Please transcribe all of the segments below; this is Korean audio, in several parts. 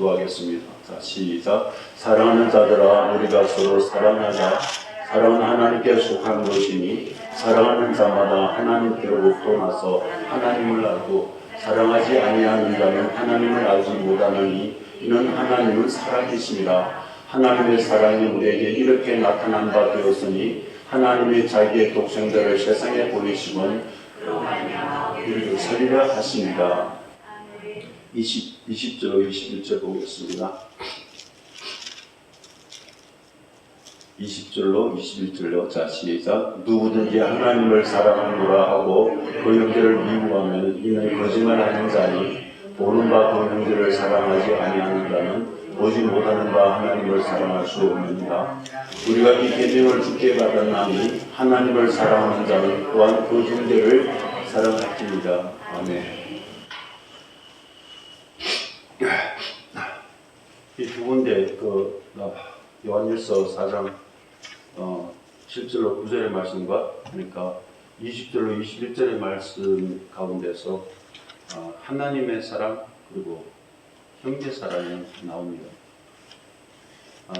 기도하겠습니다. 자, 시작. 사랑하는 자들아, 우리가 서로 사랑하자. 사랑은 하나님께 속한 것이니 사랑하는 자마다 하나님께로부터 나서 하나님을 알고 사랑하지 아니하는 자는 하나님을 알지 못하느니 이는 하나님은 사랑이심이라. 하나님의 사랑이 우리에게 이렇게 나타난 바 되었으니 하나님이 자기의 독생자를 세상에 보내심은 우리를 살리려 하십니다. 20절 21절 보겠습니다. 20절로 21절로 자 시작. 누구든지 하나님을 사랑하노라 하고 그 형제를 미워하면 이는 거짓말하는 자니 보는 바 그 형제를 사랑하지 아니하는 자는 보지 못하는 바 하나님을 사랑할 수 없느니라. 우리가 이 계명을 주께 받았나니 하나님을 사랑하는 자는 또한 그 형제를 사랑할지니라. 아멘. 이 두 군데 요한일서 4장 7절로 9절의 말씀과 그러니까 20절로 21절의 말씀 가운데서 하나님의 사랑 그리고 형제 사랑이 나옵니다.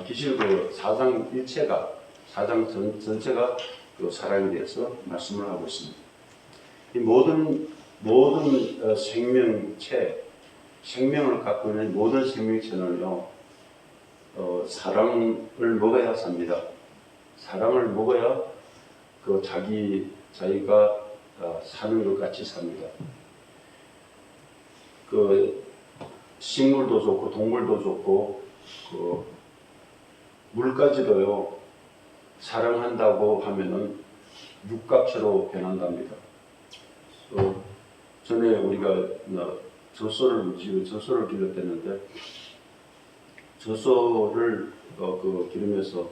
기실그 4장 일체가 4장 전체가 그 사랑에 대해서 말씀을 하고 있습니다. 이 모든 생명을 갖고 있는 모든 생명체는요, 사랑을 먹어야 삽니다. 사랑을 먹어야 자기가 사는 것 같이 삽니다. 식물도 좋고 동물도 좋고 물까지도요, 사랑한다고 하면은 육각체로 변한답니다. 전에 우리가 젖소를 기르었는데 젖소를 기르면서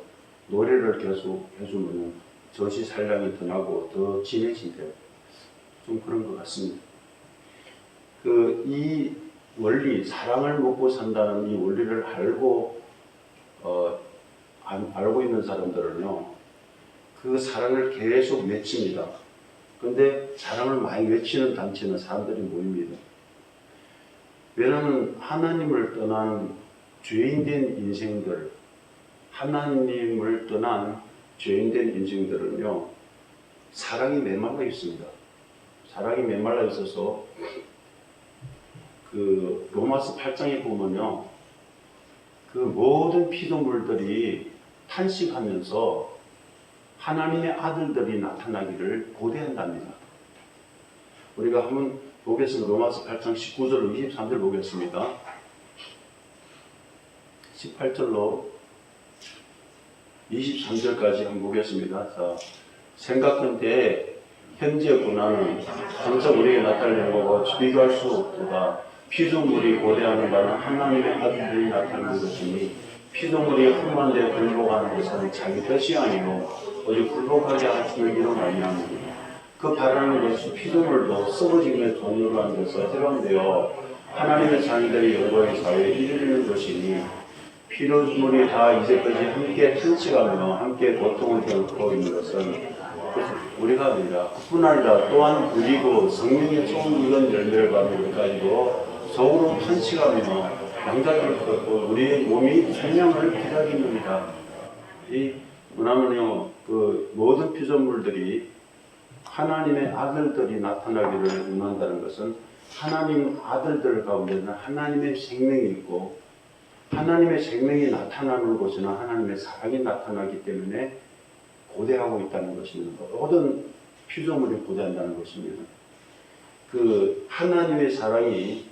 노래를 계속 해주면 젖이 산량이 더 나고 더 진해진대요. 좀 그런 것 같습니다. 이 원리, 사랑을 먹고 산다는 이 원리를 알고 있는 사람들은요, 그 사랑을 계속 외칩니다. 그런데 사랑을 많이 외치는 단체는 사람들이 모입니다. 왜냐하면 하나님을 떠난 죄인된 인생들, 하나님을 떠난 죄인된 인생들은요, 사랑이 메말라 있습니다. 사랑이 메말라 있어서 로마서 8장에 보면요, 모든 피조물들이 탄식하면서 하나님의 아들들이 나타나기를 고대한답니다. 우리가 한번 보겠습니다. 로마서 8장 19절로 23절 보겠습니다. 18절로 23절까지 한번 보겠습니다. 자, 생각한때 현재 고난은 항상 우리에게 나타나는 거고 비교할 수 없도다. 피조물이 고대하는 바는 하나님의 아들들이 나타나는 것이니 피조물이 흠만데 굴복하는 것은 자기 뜻이 아니고 오직 굴복하게 하시는 이로 말미암으니 그 바라는 것이 피조물도 썩어지기에 종류로 한 데서 해방되어 하나님의 자녀들의 영광의 사회에 이르는 것이니 피조물이 다 이제까지 함께 탄식하며 함께 고통을 겪고 있는 것은 우리가 아니라 그뿐 아니라 또한 우리고 성령의 좋은 이런 열매를 받는 것까지도 속으로 탄식하며 양자기를 겪고 우리의 몸이 생명을 기다립니다. 뭐냐면요, 모든 피조물들이 하나님의 아들들이 나타나기를 원한다는 것은 하나님 아들들 가운데는 하나님의 생명이 있고 하나님의 생명이 나타나는 곳에는 하나님의 사랑이 나타나기 때문에 고대하고 있다는 것입니다. 모든 피조물이 고대한다는 것입니다. 하나님의 사랑이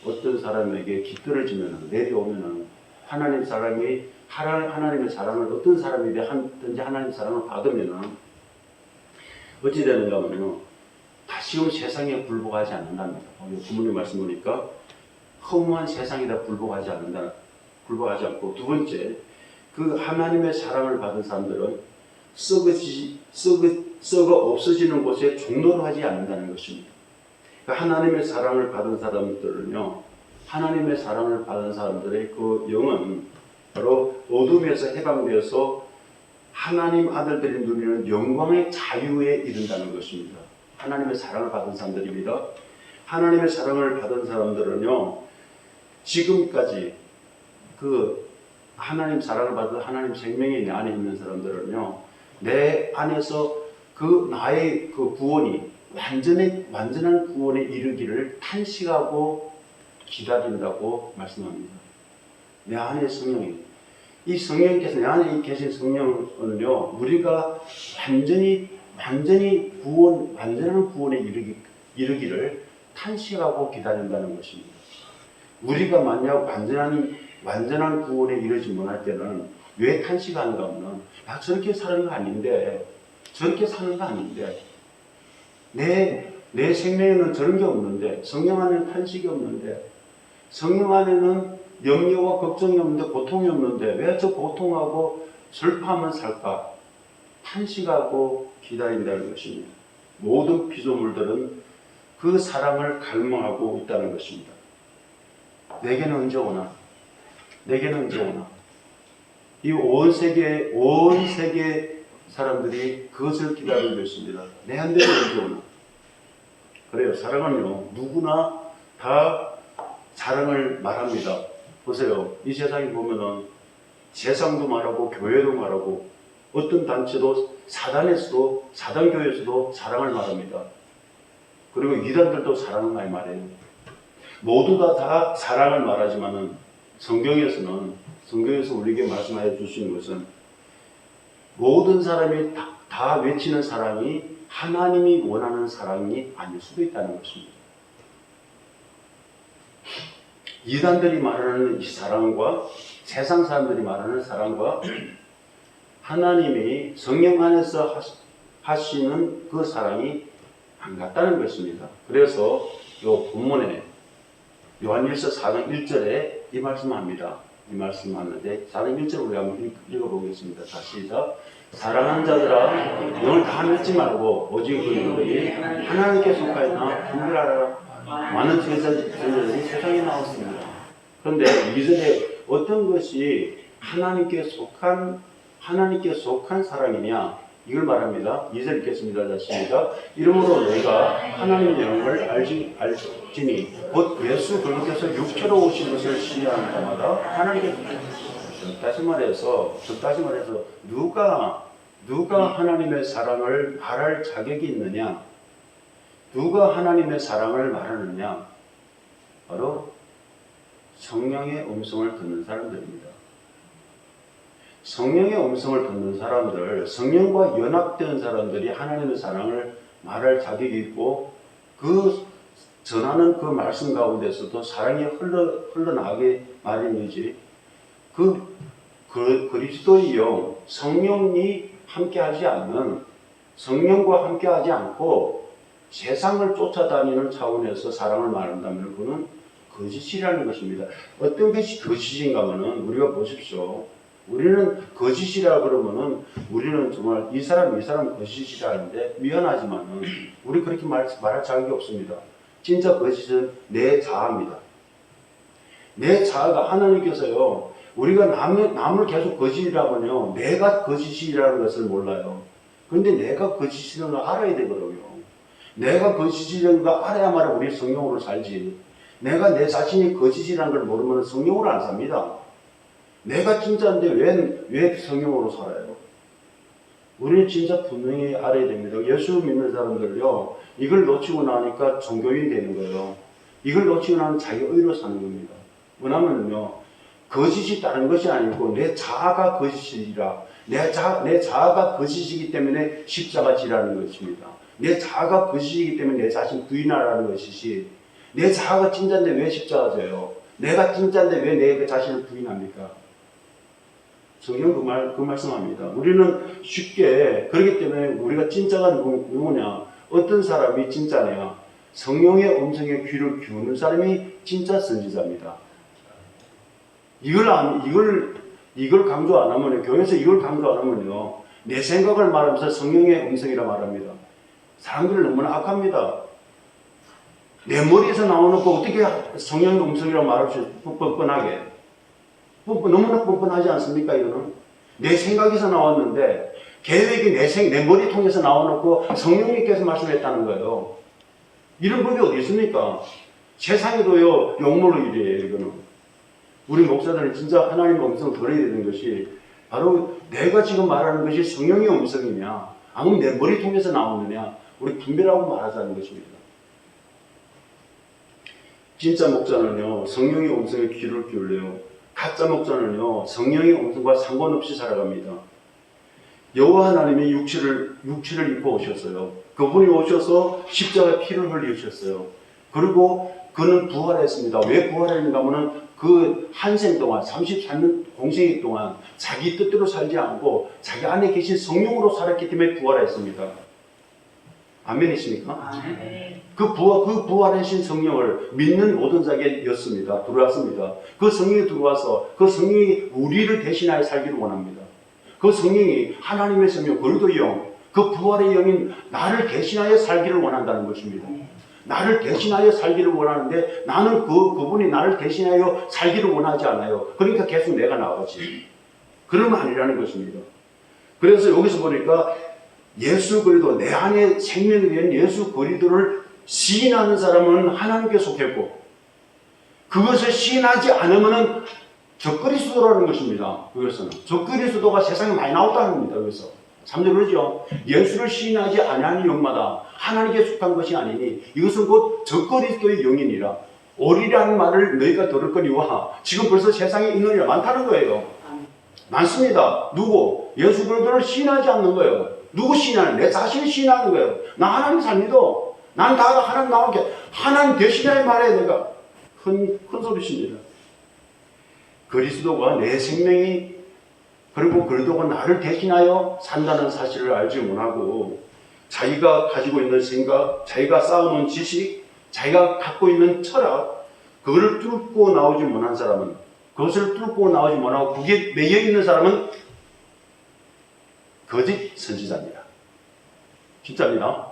어떤 사람에게 깃들어지면 내려오면은 하나님의 사랑을 어떤 사람이든지 하나님의 사랑을 받으면은 어찌 되는가 하면요, 다시금 세상에 굴복하지 않는답니다. 부모님 말씀 보니까 허무한 세상에다 굴복하지 않고, 두 번째, 하나님의 사랑을 받은 사람들은 썩어 없어지는 곳에 종로를 하지 않는다는 것입니다. 하나님의 사랑을 받은 사람들은요, 하나님의 사랑을 받은 사람들의 영은 바로 어둠에서 해방되어서 하나님 아들들이 누리는 영광의 자유에 이른다는 것입니다. 하나님의 사랑을 받은 사람들입니다. 하나님의 사랑을 받은 사람들은요, 지금까지 그 하나님 사랑을 받은 하나님 생명이 내 안에 있는 사람들은요, 내 안에서 그 나의 그 구원이 완전한 구원에 이르기를 탄식하고 기다린다고 말씀합니다. 내 안에 성령이, 이 성령께서 내 안에 계신 성령은요, 우리가 완전한 구원에 이르기를 탄식하고 기다린다는 것입니다. 우리가 만약 완전한 구원에 이르지 못할 때는 왜 탄식하는가 하면, 저렇게 사는 거 아닌데, 저렇게 사는 거 아닌데, 내 생명에는 저런 게 없는데, 성령 안에는 탄식이 없는데, 성령 안에는 염려와 걱정이 없는데, 고통이 없는데, 왜 저 고통하고 슬퍼하면 살까? 탄식하고 기다린다는 것입니다. 모든 피조물들은 그 사랑을 갈망하고 있다는 것입니다. 내게는 언제 오나? 내게는 언제 오나? 이 온 세계 사람들이 그것을 기다리고 있습니다. 내한테는 언제 오나? 그래요. 사랑은요, 누구나 다 사랑을 말합니다. 보세요. 이 세상에 보면은 세상도 말하고 교회도 말하고 어떤 단체도 사단교회에서도 사랑을 말합니다. 그리고 이단들도 사랑을 많이 말해요. 모두가 다 사랑을 말하지만은 성경에서 우리에게 말씀하여 주시는 것은 모든 사람이 다 외치는 사랑이 하나님이 원하는 사랑이 아닐 수도 있다는 것입니다. 이단들이 말하는 이 사랑과 세상 사람들이 말하는 사랑과 하나님이 성령 안에서 하시는 그 사랑이 안 같다는 것입니다. 그래서 이 본문에 요한일서 4장 1절에 이 말씀합니다. 이 말씀하는데 4장 1절 우리 한번 읽어보겠습니다. 자, 시작. 사랑하는 자들아, 영을 다 믿지 말고 오직 그 영들이 하나님께 속하였나 분별하라. 많은 제자들이 세상에 나왔습니다. 그런데 2절에 어떤 것이 하나님께 속한 사랑이냐, 이걸 말합니다. 2절 읽겠습니다. 자, 시작. 이러므로 내가 하나님의 영을 알지니 곧 예수 그리스도께서 육체로 오신 것을 시인하는 자마다 하나님께 다시 말해서 누가 하나님의 사랑을 말할 자격이 있느냐? 누가 하나님의 사랑을 말하느냐? 바로 성령의 음성을 듣는 사람들입니다. 성령의 음성을 듣는 사람들, 성령과 연합된 사람들이 하나님의 사랑을 말할 자격이 있고, 그 전하는 그 말씀 가운데서도 사랑이 흘러나가게 마련이지. 그리스도의 영, 성령이 함께하지 않는, 성령과 함께하지 않고 세상을 쫓아다니는 차원에서 사랑을 말한다면 그는 거짓이라는 것입니다. 어떤 것이 거짓인가 하면은 우리가 보십시오. 우리는 거짓이라 그러면은 우리는 정말 이 사람 거짓이라 하는데 미안하지만은 우리 그렇게 말할 자격이 없습니다. 진짜 거짓은 내 자아입니다. 내 자아가 하나님께서요, 우리가 남을 계속 거짓이라고요, 내가 거짓이라는 것을 몰라요. 그런데 내가 거짓이라는 걸 알아야 되거든요. 내가 거짓이라는 걸 알아야만 우리 성령으로 살지. 내가 내 자신이 거짓이라는 걸 모르면 성령으로 안 삽니다. 내가 진짜인데 왜 성령으로 살아요? 우리는 진짜 분명히 알아야 됩니다. 예수 믿는 사람들요, 이걸 놓치고 나니까 종교인 되는 거예요. 이걸 놓치고 나면 자기 의로 사는 겁니다. 왜냐면요, 거짓이 다른 것이 아니고 내 자아가 거짓이라, 내 자아가 거짓이기 때문에 십자가 지라는 것입니다. 내 자아가 거짓이기 때문에 내 자신 부인하라는 것이지, 내 자아가 진짜인데 왜 십자가 져요? 내가 진짜인데 왜 내 자신을 부인합니까? 성경 그 말씀합니다. 우리는 쉽게, 그렇기 때문에 우리가 진짜가 누구냐, 어떤 사람이 진짜냐, 성령의 음성에 귀를 기우는 사람이 진짜 선지자입니다. 이걸 강조 안 하면요, 교회에서 이걸 강조 안 하면요, 내 생각을 말하면서 성령의 음성이라 말합니다. 사람들이 너무나 악합니다. 내 머리에서 나오놓고 어떻게 성령의 음성이라고 말할 수 있어요? 뻔뻔하게. 너무나 뻔뻔하지 않습니까? 이거는 내 생각에서 나왔는데 계획이 내 머리 통해서 나와놓고 성령님께서 말씀했다는 거예요. 이런 법이 어디 있습니까? 세상에도요, 욕먹을 일이에요. 이거는 우리 목사들은 진짜 하나님의 음성을 들어야 되는 것이 바로 내가 지금 말하는 것이 성령의 음성이냐 아니면 내 머리 통해서 나오느냐 우리 분별하고 말하자는 것입니다. 진짜 목자는요 성령의 음성에 귀를 기울여요. 가짜 목자는요 성령의 음성과 상관없이 살아갑니다. 여호와 하나님이 육체를 입고 오셨어요. 그분이 오셔서 십자가에 피를 흘리셨어요. 그리고 그는 부활했습니다. 왜 부활했는가 하면 그 한 생 동안 33년 공생애 동안 자기 뜻대로 살지 않고 자기 안에 계신 성령으로 살았기 때문에 부활했습니다. 아멘이십니까? 그 부활하신 성령을 믿는 모든 자에게 였습니다. 들어왔습니다. 그 성령이 들어와서 그 성령이 우리를 대신하여 살기를 원합니다. 그 성령이 하나님의 성령, 그리스도의 영, 그 부활의 영인 나를 대신하여 살기를 원한다는 것입니다. 나를 대신하여 살기를 원하는데 나는 그분이 나를 대신하여 살기를 원하지 않아요. 그러니까 계속 내가 나오지. 그러면 아니라는 것입니다. 그래서 여기서 보니까 예수 그리스도, 내 안에 생명이 된 예수 그리스도를 시인하는 사람은 하나님께 속했고 그것을 시인하지 않으면 적그리스도라는 것입니다. 여기서는 적그리스도가 세상에 많이 나왔다는 겁니다. 여기서 3절 그러죠. 예수를 시인하지 아니하는 영마다 하나님께 속한 것이 아니니 이것은 곧 적그리스도의 영이니라. 오리라는 말을 너희가 들을거니와 지금 벌써 세상에 있느니라. 많다는 거예요. 많습니다. 누구? 예수 그리스도를 시인하지 않는 거예요. 누구 시인하는? 내 자신을 시인하는 거예요. 나 하나님 잘 믿어. 난 다 하나님 나오게 하나님 대신하여 말해. 내가 큰 소리십니다. 그리스도가 내 생명이 그리고 그리스도가 나를 대신하여 산다는 사실을 알지 못하고 자기가 가지고 있는 생각, 자기가 쌓아놓은 지식, 자기가 갖고 있는 철학 그걸 뚫고 나오지 못한 사람은 그것을 뚫고 나오지 못하고 그게 매여 있는 사람은 거짓 선지자입니다. 진짜입니다.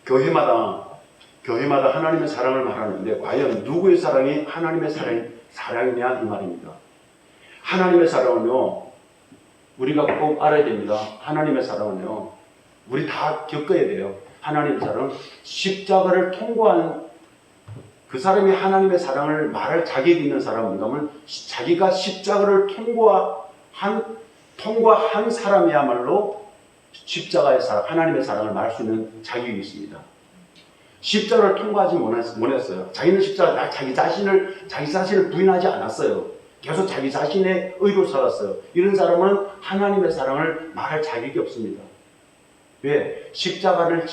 교회마다 하나님의 사랑을 말하는데 과연 누구의 사랑이 하나님의 사랑이냐 이 말입니다. 하나님의 사랑은요 우리가 꼭 알아야 됩니다. 하나님의 사랑은요 우리 다 겪어야 돼요. 하나님의 사랑은 십자가를 통과한 그 사람이 하나님의 사랑을 말할 자격이 있는 사람인가면 자기가 십자가를 통과한 사람이야말로 십자가의 사랑, 하나님의 사랑을 말할 수 있는 자격이 있습니다. 십자가를 통과하지 못했어요. 자기는 십자가, 자기 자신을 부인하지 않았어요. 계속 자기 자신의 의로 살았어요. 이런 사람은 하나님의 사랑을 말할 자격이 없습니다. 왜? 십자가를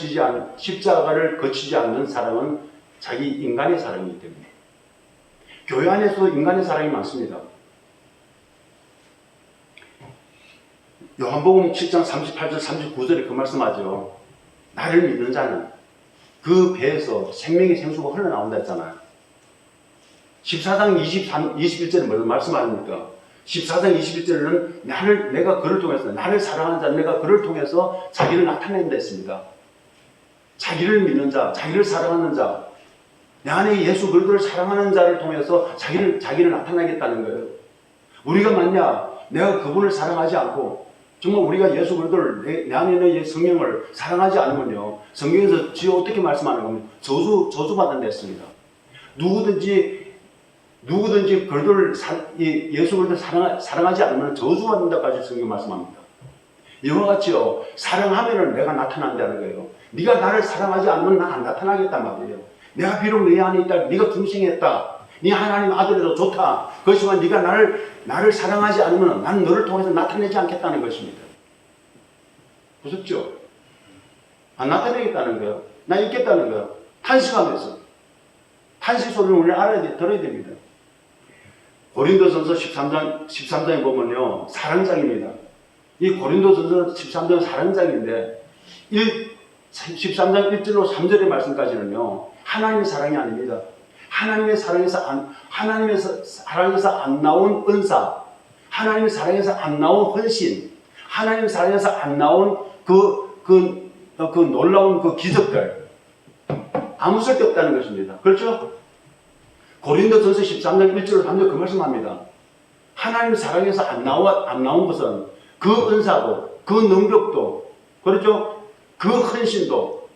거치지 않는 사랑은 자기 인간의 사랑이기 때문에. 교회 안에서도 인간의 사랑이 많습니다. 요한복음 7장 38절 39절에 그 말씀하죠. 나를 믿는 자는 그 배에서 생명의 생수가 흘러나온다 했잖아요. 14장 21절에 뭘 말씀하십니까? 14장 21절에는 내가 그를 통해서 나를 사랑하는 자는 내가 그를 통해서 자기를 나타낸다 했습니다. 자기를 믿는 자, 자기를 사랑하는 자, 내 안에 예수 그리스도를 사랑하는 자를 통해서 자기를 나타내겠다는 거예요. 우리가 만약 내가 그분을 사랑하지 않고 정말 우리가 예수 그리스도를 내 안에 있는 성령을 사랑하지 않으면요. 성경에서 지어 어떻게 말씀하는 겁니까? 저주받는다 했습니다. 누구든지 그리스도를 예수 그리스도를 사랑하지 않으면 저주받는다까지 성경 말씀합니다. 이와 같이요. 사랑하면은 내가 나타난다는 거예요. 네가 나를 사랑하지 않으면 난 안 나타나겠단 말이에요. 내가 비록 네 안에 있다. 네가 중생했다. 네 하나님 아들에도 좋다. 그렇지만 네가 나를 사랑하지 않으면 나는 너를 통해서 나타내지 않겠다는 것입니다. 무섭죠? 안 나타내겠다는 거예요. 나 있겠다는 거예요. 탄식하면서. 탄식 소리를 우리는 들어야 됩니다. 고린도전서 13장에 보면요. 사랑장입니다. 이 고린도전서 13장은 사랑장인데 13장 1절로 3절의 말씀까지는요. 하나님의 사랑이 아닙니다. 하나님의 사랑에서 안 나온 은사, 하나님의 사랑에서 안 나온 헌신, 하나님의 사랑에서 안 나온 그 놀라운 그 기적들 아무 쓸데없다는 것입니다. 그렇죠? 고린도전서 13장 1절로 3절 그 말씀합니다. 하나님의 사랑에서 안 나온 것은 그 은사도, 그 능력도, 그렇죠? 그 헌신도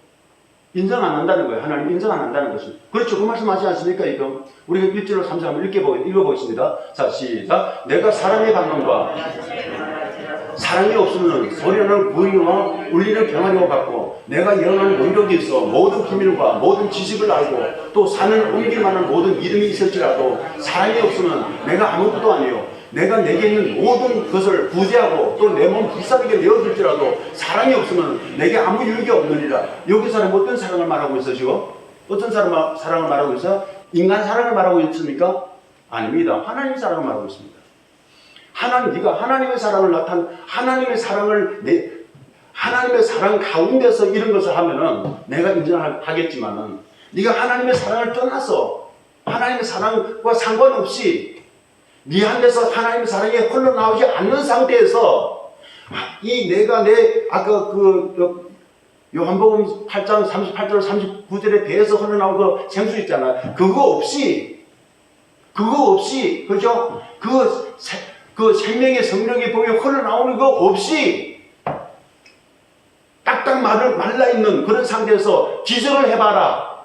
인정 안 한다는 거예요. 하나님 인정 안 한다는 것입니다. 그렇죠. 그 말씀하지 않습니까? 이거 우리가 1절로 3절 한번 읽어보겠습니다. 자, 시작. 내가 사랑의 방언과 사랑이 없으면 소리하는 부위와 울리는 병아리와 같고 내가 영원한 능력이 있어 모든 비밀과 모든 지식을 알고 또 산을 옮길 만한 모든 믿음이 있을지라도 사랑이 없으면 내가 아무것도 아니요 내가 내게 있는 모든 것을 부재하고 또 내 몸 불사르게 내어줄지라도 사랑이 없으면 내게 아무 유익이 없느니라. 여기 사람 어떤 사랑을 말하고 있으시고 어떤 사랑을 말하고 있어? 인간 사랑을 말하고 있습니까? 아닙니다. 하나님 사랑을 말하고 있습니다. 네가 하나님의 사랑을 하나님의 사랑 가운데서 이런 것을 하면은 내가 인정하겠지만은 네가 하나님의 사랑을 떠나서 하나님의 사랑과 상관없이 네 안에서 하나님의 사랑이 흘러나오지 않는 상태에서 아까 요한복음 8장 38절 39절에 배에서 흘러나온 그 생수 있잖아. 그거 없이 그죠? 그 생명의 성령의 복이 흘러나오는 거 없이 딱딱 말라있는 그런 상태에서 기적을 해봐라.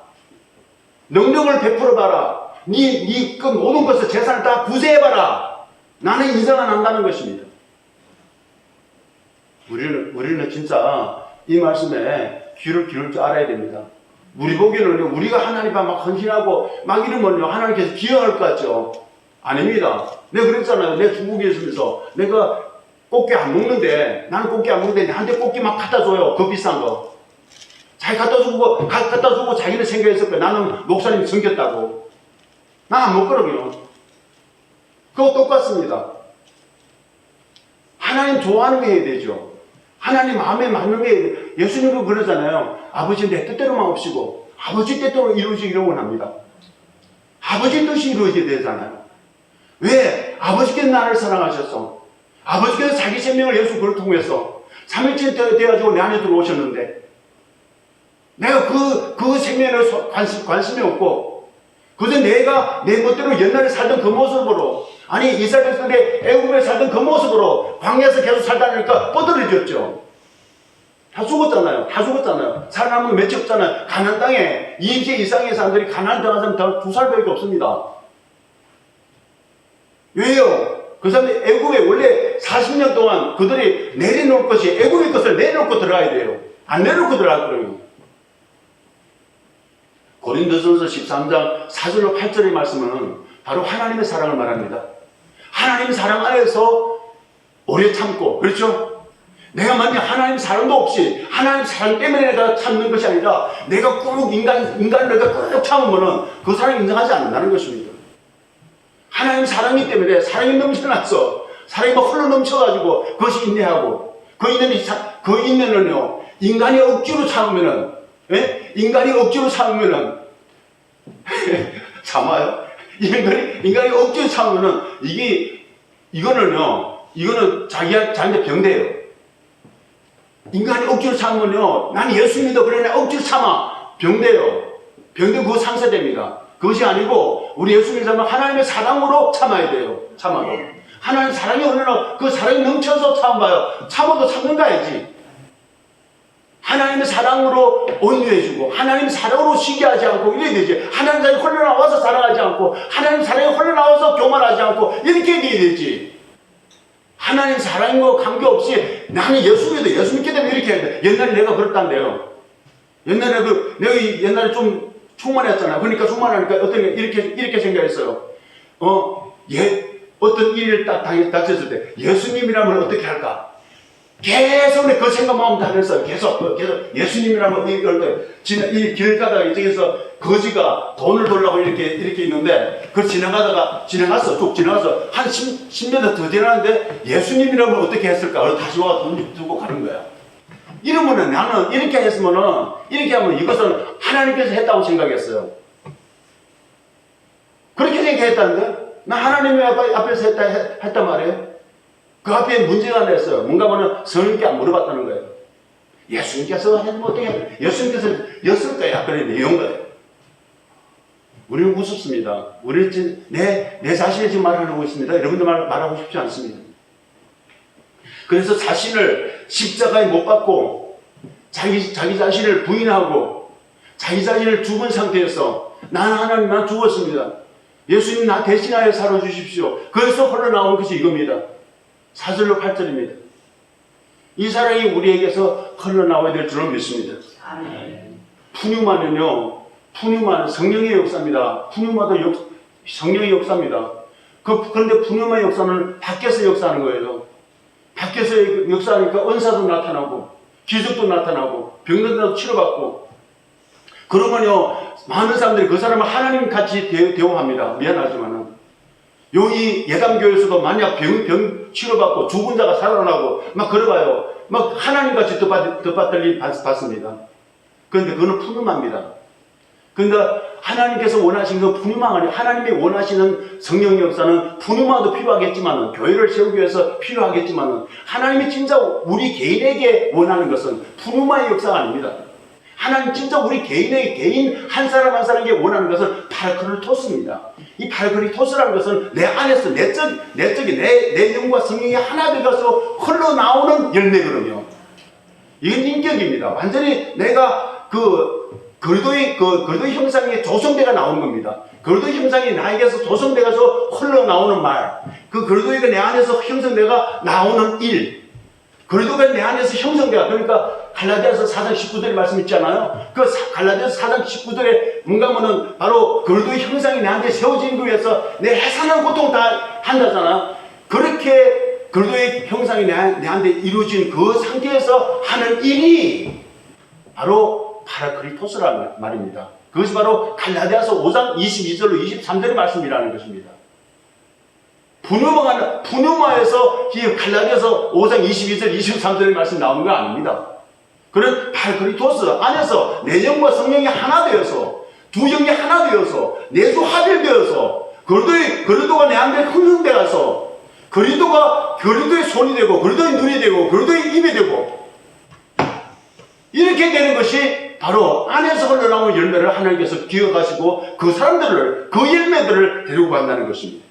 능력을 베풀어봐라. 그 모든 것을 재산을 다 구제해봐라. 나는 인정 안 한다는 것입니다. 우리는 진짜 이 말씀에 귀를 기울일 줄 알아야 됩니다. 우리 보기에는 우리가 하나님 앞에 막 헌신하고 막 이러면요 하나님께서 기여할 것 같죠? 아닙니다. 내가 그랬잖아요. 내가 중국에 있으면서 내가 꽃게 안 먹는데 나는 꽃게 안 먹는데 한테 꽃게 막 갖다 줘요. 그 비싼 거. 자기 갖다 주고 자기는 생각했을 거야. 나는 목사님이 섬겼다고. 난 안 먹거든요. 그거 똑같습니다. 하나님 좋아하는 거 해야 되죠. 하나님 마음에 맞는 게 해야 돼요. 예수님도 그러잖아요. 아버지 내 뜻대로만 없이고 아버지 뜻대로 이루어지기를 원합니다. 아버지 뜻이 이루어져야 되잖아요. 왜? 아버지께서 나를 사랑하셨어. 아버지께서 자기 생명을 예수 그를 통해서 3일째 되어가지고 내 안에 들어오셨는데 내가 그 생명에 관심이 없고 그저 내가 내 멋대로 옛날에 살던 그 모습으로 이스라엘 백성들이 애굽에 살던 그 모습으로 광야에서 계속 살다 보니까 뻗어져졌죠. 다 죽었잖아요. 살아남은 몇이 없잖아요. 가나안 땅에 이집트 이상의 사람들이 가나안 들어간 사람 다 2살밖에 없습니다. 왜요? 그 사람들이 애굽에 원래 40년 동안 그들이 내려놓을 것이 애굽의 것을 내려놓고 들어가야 돼요. 안 내려놓고 들어갈 거예요. 고린도전서 13장 4절로 8절의 말씀은 바로 하나님의 사랑을 말합니다. 하나님의 사랑 안에서 오래 참고, 그렇죠? 내가 만약 하나님 사랑도 없이 하나님 사랑 때문에 내가 참는 것이 아니라 내가 꾹 인간을 내가 꾹 참으면은 그 사랑이 인정하지 않는다는 것입니다. 하나님 사랑이 때문에 사랑이 넘쳐났어. 사랑이 막 흘러 넘쳐가지고 그것이 인내하고 그 인내는요 인간이 억지로 참으면은 참아요. 인간이 억지로 참으면은 이거는 자기한테 병돼요. 인간이 억지로 참으면요 나는 예수 믿어 그래 내가 억지로 참아 병돼요. 병되고 그거 상쇄됩니다. 그것이 아니고 우리 예수 믿는 사람은 하나님의 사랑으로 참아야 돼요. 참아도 하나님 사랑이 흘러나 그 사랑이 넘쳐서 참아봐요. 참아도 참는가 해야지. 하나님의 사랑으로 온유해주고 하나님의 사랑으로 쉬게 하지 않고 이래야 되지. 하나님 사랑이 흘러나와서 사랑하지 않고 하나님 사랑이 흘러나와서 교만하지 않고 이렇게 돼야 되지. 하나님 사랑과 관계없이 나는 예수 믿게 되면 이렇게 해야 돼. 옛날에 내가 그랬단데요. 내가 옛날에 좀 충만했잖아. 그러니까 충만하니까 이렇게 생각했어요. 어떤 일을 딱 닥쳤을 때 예수님이라면 어떻게 할까? 계속 그 생각만 하면서 계속 예수님이라면 이럴 때 이 길 가다가 이쪽에서 거지가 돈을 벌려고 이렇게 있는데 그걸 쭉 지나가서 한 10m 더 지나는데 예수님이라면 어떻게 했을까? 그래서 다시 와서 돈 주고 가는 거야. 이러면은 나는 이렇게 하면 이것은 하나님께서 했다고 생각했어요. 그렇게 생각했다는데 나 하나님의 앞에서 했단 말이에요. 그 앞에 문제가 냈어요. 뭔가 하면 성령께 안 물어봤다는 거예요. 예수님께서 하면 어떻게 해요? 예수님께서 였을 거야. 그래 내용 거예요. 우리는 무섭습니다. 우리는 내 자신을 지금 말하고 있습니다. 여러분들 말하고 싶지 않습니다. 그래서 자신을 십자가에 못 박고 자기 자신을 부인하고 자기 자신을 죽은 상태에서 나는 하나님 난 죽었습니다. 예수님 나 대신하여 살아주십시오. 그래서 흘러나오는 것이 이겁니다. 4절로 8절입니다. 이 사랑이 우리에게서 흘러나와야 될 줄을 믿습니다. 푸뉴마는요, 푸뉴마는 성령의 역사입니다. 푸뉴마도 성령의 역사입니다. 그런데 푸뉴마의 역사는 밖에서 역사하는 거예요. 밖에서 역사하니까 은사도 나타나고 기적도 나타나고 병든다도 치료받고 그러면요 많은 사람들이 그 사람을 하나님 같이 대우합니다. 미안하지만은 여기 예담교회에서도 만약 병 치료받고 죽은 자가 살아나고 막 그러가요. 막 하나님 같이 덧받들림 받습니다. 그런데 그거는 푸누마입니다. 그러니까 하나님께서 원하신 그 푸누마가 아니라 하나님이 원하시는 성령의 역사는 푸누마도 필요하겠지만 교회를 세우기 위해서 필요하겠지만 하나님이 진짜 우리 개인에게 원하는 것은 푸누마의 역사가 아닙니다. 하나님 진짜 우리 개인 한 사람 한 사람에게 원하는 것은 파라크리토스입니다. 이 파라크리토스라는 것은 내 안에서 내 영과 성령이 하나 되어서 흘러나오는 열매거든요. 이건 인격입니다. 완전히 내가 그리스도의 형상의 조성대가 나오는 겁니다. 그리스도의 형상이 나에게서 조성돼가서 흘러나오는 말, 그 그리스도가 내 안에서 형성돼가 나오는 일, 그리스도가 내 안에서 형성돼가 그러니까 갈라디아서 4장 19절의 말씀 있잖아요. 그 갈라디아서 4장 19절에 뭔가면은 바로 그리스도의 형상이 내한테 세워진 거 위해서 내 해산한 고통 다 한다잖아. 그렇게 그리스도의 형상이 내한테 이루어진 그 상태에서 하는 일이 바로 파라크리토스라는 말입니다. 그것이 바로 갈라디아서 5장 22절로 23절의 말씀이라는 것입니다. 푸누마에서 갈라디아서 5장 22절 23절의 말씀 나오는 거 아닙니다. 그런 파라크리토스 안에서 내 영과 성령이 하나 되어서 두 영이 하나 되어서 내주 합일되어서 그리스도가 내 안에 흥흥되어서 그리스도가 그리스도의 손이 되고 그리스도의 눈이 되고 그리스도의 입이 되고 이렇게 되는 것이 바로 안에서 흘러나오는 열매를 하나님께서 기억하시고 그 사람들을 그 열매들을 데리고 간다는 것입니다.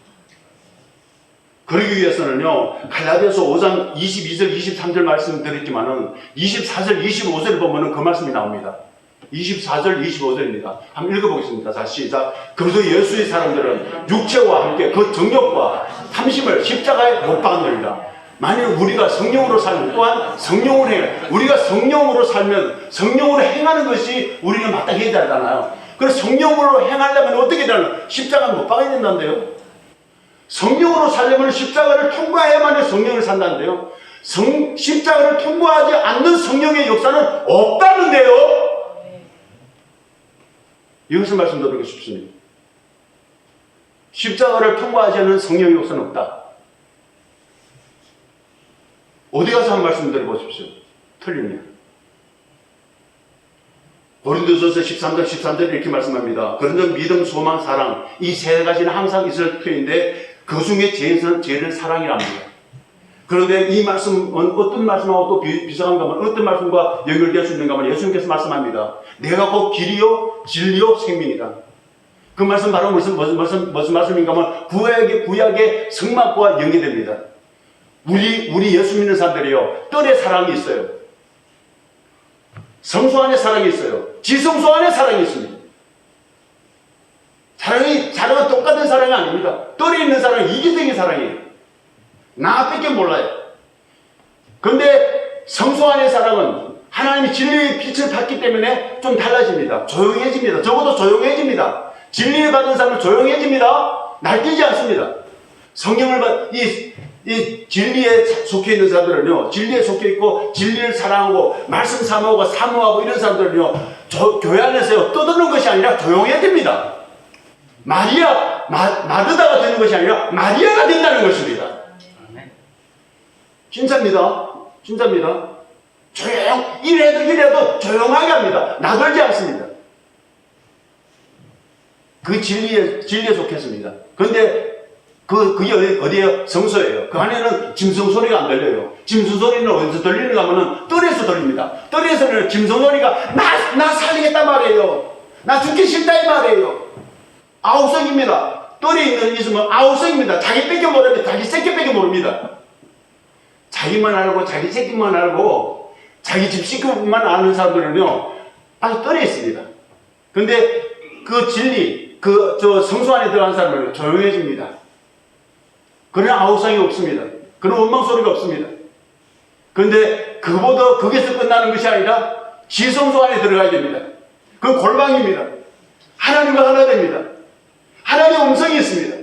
그러기 위해서는요 갈라디아서 5장 22절 23절 말씀드렸지만은 24절 25절을 보면은 그 말씀이 나옵니다. 24절 25절입니다. 한번 읽어보겠습니다. 자 시작. 그래서 예수의 사람들은 육체와 함께 그 정욕과 탐심을 십자가에 못 박느니라. 만일 우리가 성령으로 살면 또한 성령으로 행해. 우리가 성령으로 살면 성령으로 행하는 것이 우리는 마땅해야 되잖아요. 그래서 성령으로 행하려면 어떻게 되나? 십자가는 못 박아야 된다는데요. 성령으로 살려면 십자가를 통과해야만 성령을 산다는데요. 십자가를 통과하지 않는 성령의 역사는 없다는데요. 이것을 말씀드리고 싶습니다. 십자가를 통과하지 않는 성령의 역사는 없다. 어디 가서 한 말씀 드려보십시오. 틀리면. 고린도서서 13장 13절에 이렇게 말씀합니다. 그런데 믿음, 소망, 사랑 이 세 가지는 항상 있을 터인데 그 중에 제일은 사랑이랍니다. 그런데 이 말씀은 어떤 말씀하고 또 비슷한가 하면 어떤 말씀과 연결될 수 있는가 하면 예수님께서 말씀합니다. 내가 곧 길이요 진리요 생명이다. 그 말씀 바로 무슨 말씀인가 하면 구약의 성막과 연계됩니다. 우리 예수 믿는 사람들이요 뜰에 사랑이 있어요. 성소 안에 사랑이 있어요. 지성소 안에 사랑이 있습니다. 사랑은 똑같은 사랑이 아닙니다. 뜰에 있는 사랑은 이기적인 사랑이에요. 나밖에 몰라요. 그런데 성소 안의 사랑은 하나님이 진리의 빛을 받기 때문에 좀 달라집니다. 조용해집니다. 적어도 조용해집니다. 진리를 받은 사람은 조용해집니다. 날뛰지 않습니다. 성령을 이 진리에 속해 있는 사람들은요, 진리에 속해 있고 진리를 사랑하고 말씀 사모하고 이런 사람들은요, 교회 안에서요 떠드는 것이 아니라 조용해집니다. 마르다가 되는 것이 아니라 마리아가 된다는 것입니다. 진짜입니다. 이래도 조용하게 합니다. 나돌지 않습니다. 그 진리에 속했습니다. 그런데 그게 어디에요? 성소예요. 그 안에는 짐승 소리가 안 들려요. 짐승 소리는 어디서 들리는가 하면 뜰에서 들립니다. 뜰에서는 짐승 소리가 나 살리겠다 말이에요. 나 죽기 싫다 이 말이에요. 아우성입니다. 뜰에 있으면 아우성입니다. 자기 뺏겨 모릅니다. 자기 새끼 뺏겨 모릅니다. 자기만 알고 자기 새끼만 알고 자기 집 식구만 아는 사람들은요 아주 뜰에 있습니다. 근데 그 진리, 성소 안에 들어간 사람은 조용해집니다. 그런 아우성이 없습니다. 그런 원망 소리가 없습니다. 그런데 그보다 거기서 끝나는 것이 아니라 지성소 안에 들어가야 됩니다. 그건 골방입니다. 하나님과 하나 됩니다. 하나님의 음성이 있습니다.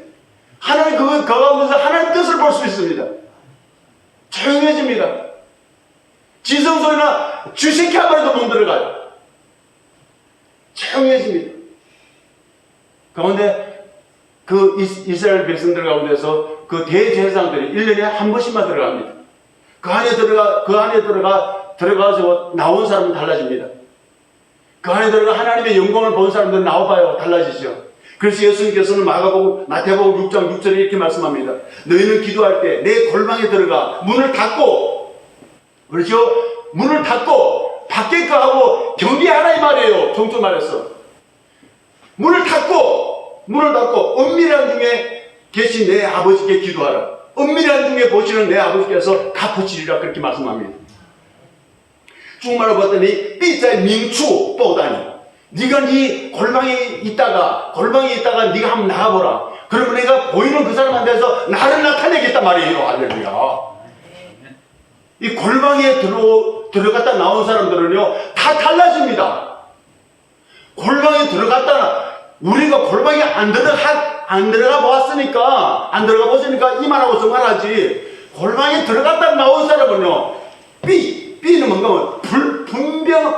하나님 그 가운데서 하나님의 뜻을 볼 수 있습니다. 조용해집니다. 지성소에나 주식회 한 마리도 못 들어가요. 조용해집니다. 가운데 그 이스라엘 백성들 가운데서 그 대제사장들이 1년에 한 번씩만 들어갑니다. 그 안에 들어가서 나온 사람은 달라집니다. 그 안에 들어가 하나님의 영광을 본 사람들은 나와봐요. 달라지죠. 그래서 예수님께서는 마태복음 6장 6절에 이렇게 말씀합니다. 너희는 기도할 때 내 골방에 들어가 문을 닫고, 그렇죠? 문을 닫고 밖에 거 하고 경계하라 이 말이에요. 종종 말해서 문을 닫고 은밀한 중에 계신 내 아버지께 기도하라. 은밀한 중에 보시는 내 아버지께서 갚으시리라 그렇게 말씀합니다. 쭉 말해봤더니 삐자의 민추 뽀다니, 네가 네 골방에 있다가 네가 한번 나가보라. 그러면 내가 보이는 그 사람한테서 나를 나타내겠단 말이에요. 할렐루야. 이 골방에 들어갔다 나온 사람들은요 다 달라집니다. 골방에 우리가 골방에 안 들어가 보았으니까 이만하고서 말하지, 골방에 들어갔다 나온 사람은요 B는 뭔가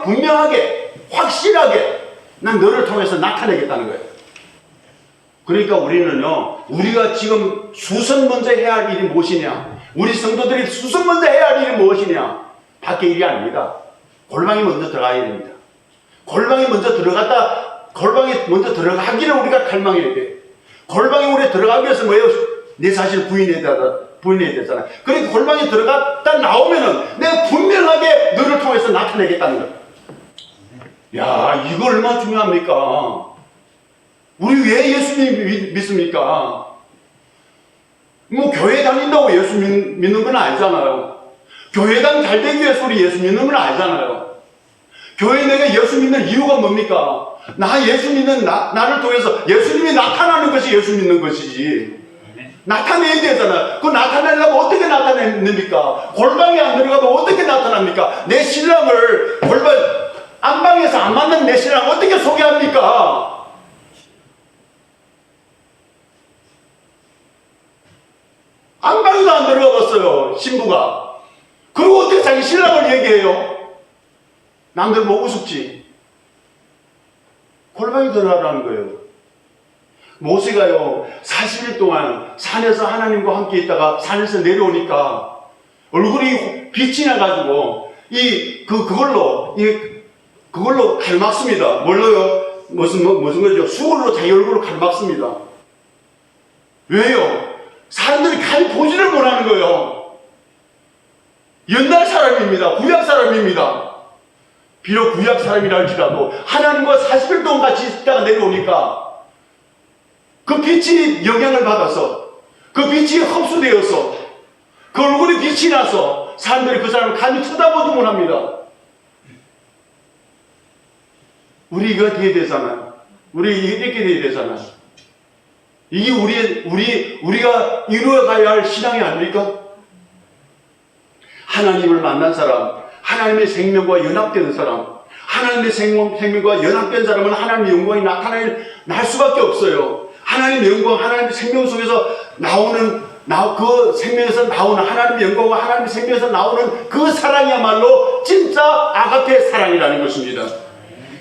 분명하게 확실하게 난 너를 통해서 나타내겠다는 거예요. 그러니까 우리가 지금 수선 먼저 해야 할 일이 무엇이냐, 우리 성도들이 수선 먼저 해야 할 일이 무엇이냐, 밖에 일이 아닙니다. 골방에 먼저 들어가야 됩니다. 골방에 먼저 들어가기를 우리가 갈망해야 돼. 골방에 우리 들어가기 위해서 뭐예요? 내 사실 부인해야 되잖아. 그러니까 골방에 들어갔다 나오면은 내가 분명하게 너를 통해서 나타내겠다는 거야. 야, 이거 얼마나 중요합니까? 우리 왜 예수님 믿습니까? 뭐 교회 다닌다고 예수 믿는 건 아니잖아요. 교회당 잘 되기 위해서 우리 예수 믿는 건 아니잖아요. 교회 내가 예수 믿는 이유가 뭡니까? 나 예수 믿는 나를 통해서 예수님이 나타나는 것이 예수 믿는 것이지. 나타내야 되잖아. 그 나타내려면 어떻게 나타냅니까? 골방에 안 들어가면 어떻게 나타납니까? 내 신랑을 안방에서 안 만난 내 신랑 어떻게 소개합니까? 안방에도 안 들어가 봤어요, 신부가. 그리고 어떻게 자기 신랑을 얘기해요? 남들 뭐 우습지. 골방에 들어가라는 거예요. 모세가요 40일 동안 산에서 하나님과 함께 있다가 산에서 내려오니까 얼굴이 빛이 나가지고 그걸로 칼막습니다. 뭘로요? 무슨 거죠? 수건으로 자기 얼굴을 칼막습니다. 왜요? 사람들이 칼 보지를 못하는 거예요. 옛날 사람입니다. 구약 사람입니다. 비록 구약 사람이라 할지라도 하나님과 40일 동안 같이 있다가 내려오니까 그 빛이 영향을 받아서, 그 빛이 흡수되어서, 그 얼굴에 빛이 나서 사람들이 그 사람을 감히 쳐다보지 못합니다. 우리 이거 돼야 되잖아요. 우리 이렇게 돼야 되잖아요. 이게 우리가 이루어가야 할 신앙이 아닙니까? 하나님을 만난 사람, 하나님의 생명과 연합되는 사람, 하나님의 생명과 연합된 사람은 하나님의 영광이 날 수밖에 없어요. 하나님의 영광, 하나님의 생명 속에서 그 생명에서 나오는 하나님의 영광과 하나님의 생명에서 나오는 그 사랑이야말로 진짜 아가페 사랑이라는 것입니다.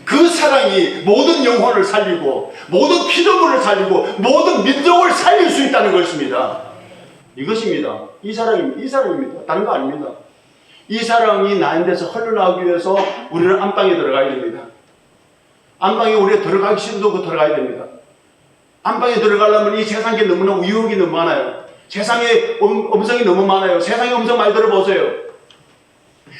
그 사랑이 모든 영혼을 살리고 모든 피조물을 살리고 모든 민족을 살릴 수 있다는 것입니다. 이것입니다. 이 사랑입니다. 다른 거 아닙니다. 이 사랑이 나인데서 흘러나오기 위해서 우리는 안방에 들어가야 됩니다. 안방에 우리가 들어가기 싫어도 들어가야 됩니다. 안방에 들어가려면 이 세상에 너무나 유혹이 너무 많아요. 세상에 음성이 너무 많아요. 세상에 음성 많이 들어보세요.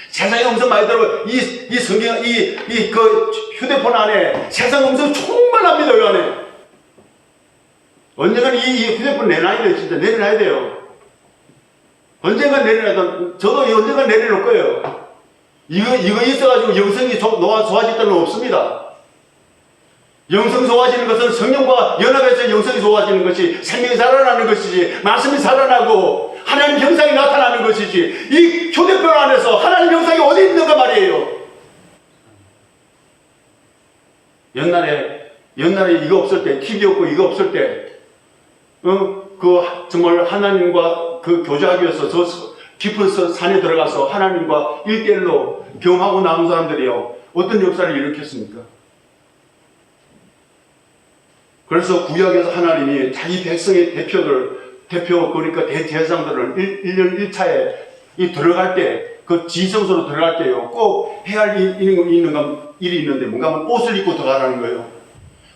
세상에 음성 많이 들어보세요. 이 성경, 그 휴대폰 안에 세상 음성 충만합니다. 이 안에. 언젠간 이 휴대폰 내놔야 돼요. 진짜 내려놔야 돼요. 언젠간 저도 언젠간 내려놓을 거예요. 이거 있어가지고 영성이 좋아질 때는 없습니다. 영성이 좋아지는 것은 성령과 연합해서 영성이 좋아지는 것이 생명이 살아나는 것이지, 말씀이 살아나고 하나님 형상이 나타나는 것이지, 이 휴대폰 안에서 하나님 형상이 어디 있는가 말이에요. 옛날에 이거 없을 때, TV 없고 이거 없을 때, 정말 하나님과 그 교제하기 위해서 저 깊은 산에 들어가서 하나님과 1대1로 경험하고 나온 사람들이요, 어떤 역사를 일으켰습니까? 그래서 구약에서 하나님이 자기 백성의 대표, 그러니까 대제사장들을 1년 1차에 들어갈 때, 그 지성소로 들어갈 때요, 꼭 해야 할 일이 있는데, 뭔가 하면 옷을 입고 들어가라는 거예요.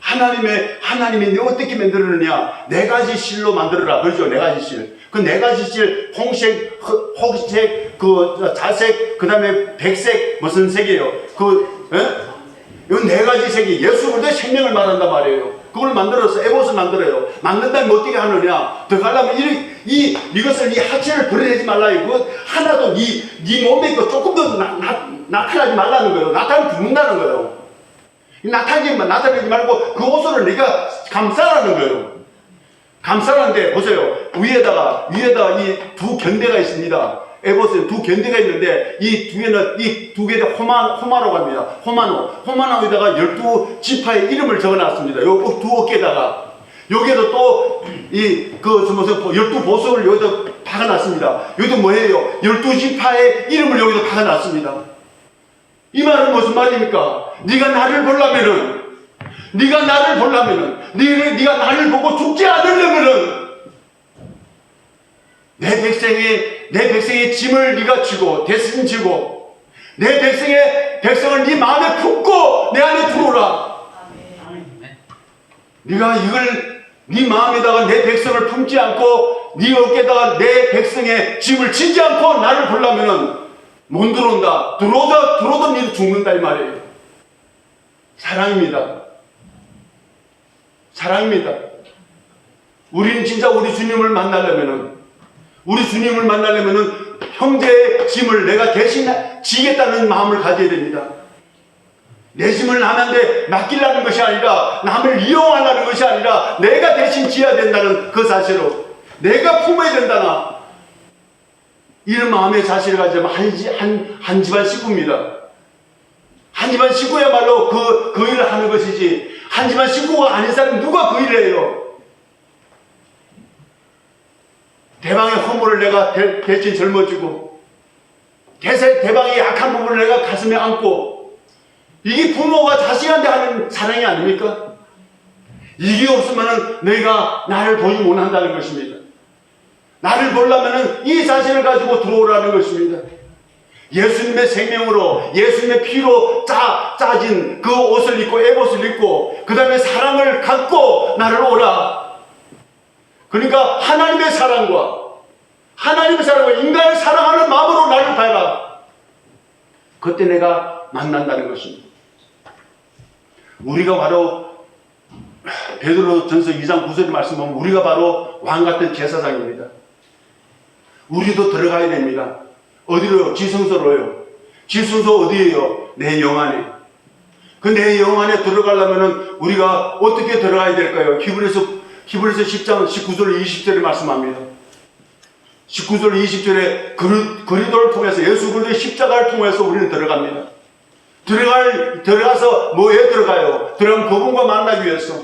하나님이 어떻게 만들었느냐? 4가지 실로 만들어라. 그렇죠? 4가지 실. 그 4가지 실, 홍색, 호색, 자색, 그 다음에 백색, 무슨 색이에요? 이 4가지 색이 예수 그리스도의 생명을 말한단 말이에요. 그걸 만들어서 에봇을 만들어요. 만든다면 어떻게 하느냐? 들어가려면 이것을 이 하체를 버려내지 말라. 이거 하나도 네 몸에 조금 더 나타나지 말라는 거예요. 나타나면 죽는다는 거예요. 나타내지 말고 그 옷을 네가 감싸라는 거예요. 감싸라는데 보세요. 위에다가 이 2견대가 있습니다. 에봇에 2견대가 있는데 이 두 개는 호마노라고 합니다. 호마노에다가 12지파의 이름을 적어놨습니다. 요 2어깨에다가 여기에도 또 12보석을 여기다 박아놨습니다. 여기도 뭐예요? 12지파의 이름을 여기다 박아놨습니다. 이 말은 무슨 말입니까? 네가 나를 보려면은 네가 나를 보고 죽지 않으려면은 내 백성의 짐을 네가 지고 대신 지고 내 백성을 네 마음에 품고 내 안에 들어오라. 네가 이걸 네 마음에다가 내 백성을 품지 않고 네 어깨에다가 내 백성의 짐을 지지 않고 나를 보려면은 못 들어온다. 들어오던 일 죽는다 이 말이에요. 사랑입니다. 우리는 진짜 우리 주님을 만나려면은 형제의 짐을 내가 대신 지겠다는 마음을 가져야 됩니다. 내 짐을 남한테 맡기려는 것이 아니라, 남을 이용하려는 것이 아니라 내가 대신 지어야 된다는 그 사실로 내가 품어야 된다나, 이런 마음의 자세를 가지면 한 집안 식구입니다. 한 집안 식구야말로 그 일을 하는 것이지, 한 집안 식구가 아닌 사람이 누가 그 일을 해요? 대방의 허물을 내가 대신 짊어지고, 대방의 약한 부분을 내가 가슴에 안고, 이게 부모가 자식한테 하는 사랑이 아닙니까? 이게 없으면 너희가 나를 보지 못한다는 것입니다. 나를 보려면 이 자신을 가지고 들어오라는 것입니다. 예수님의 생명으로, 예수님의 피로 짜진 그 옷을 입고, 에봇을 입고, 그 다음에 사랑을 갖고 나를 오라. 그러니까 하나님의 사랑과 인간을 사랑하는 마음으로 나를 봐라. 그때 내가 만난다는 것입니다. 우리가 바로 베드로전서 2장 9절의 말씀 보면 우리가 바로 왕같은 제사장입니다. 우리도 들어가야 됩니다. 어디로요? 지성소로요. 지성소 어디에요? 내 영 안에. 그 내 영 안에 들어가려면 우리가 어떻게 들어가야 될까요? 히브리서 10장 19절 20절에 말씀합니다. 19절 20절에 그리스도를 통해서, 예수 그리스도의 십자가를 통해서 우리는 들어갑니다. 들어가서 뭐에 들어가요? 들어가면 그분과 만나기 위해서.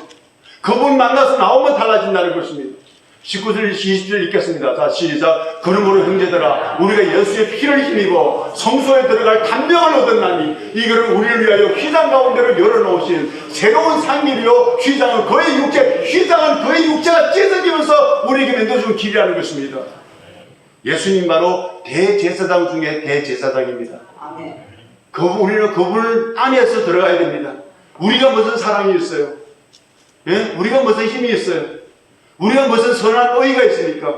그분 만나서 나오면 달라진다는 것입니다. 19절 20절 읽겠습니다. 자, 시작. 그러므로 형제들아, 우리가 예수의 피를 힘입어 성소에 들어갈 간병을 얻었나니 이거를 우리를 위하여 휘장 가운데로 열어놓으신 새로운 상길이요, 휘장은 그의 육체가 찢어지면서 우리에게 만들어준 길이라는 것입니다. 예수님 바로 대제사장 중에 대제사장입니다. 우리는 그분 안에서 들어가야 됩니다. 우리가 무슨 사랑이 있어요? 예? 우리가 무슨 힘이 있어요? 우리가 무슨 선한 의의가 있습니까?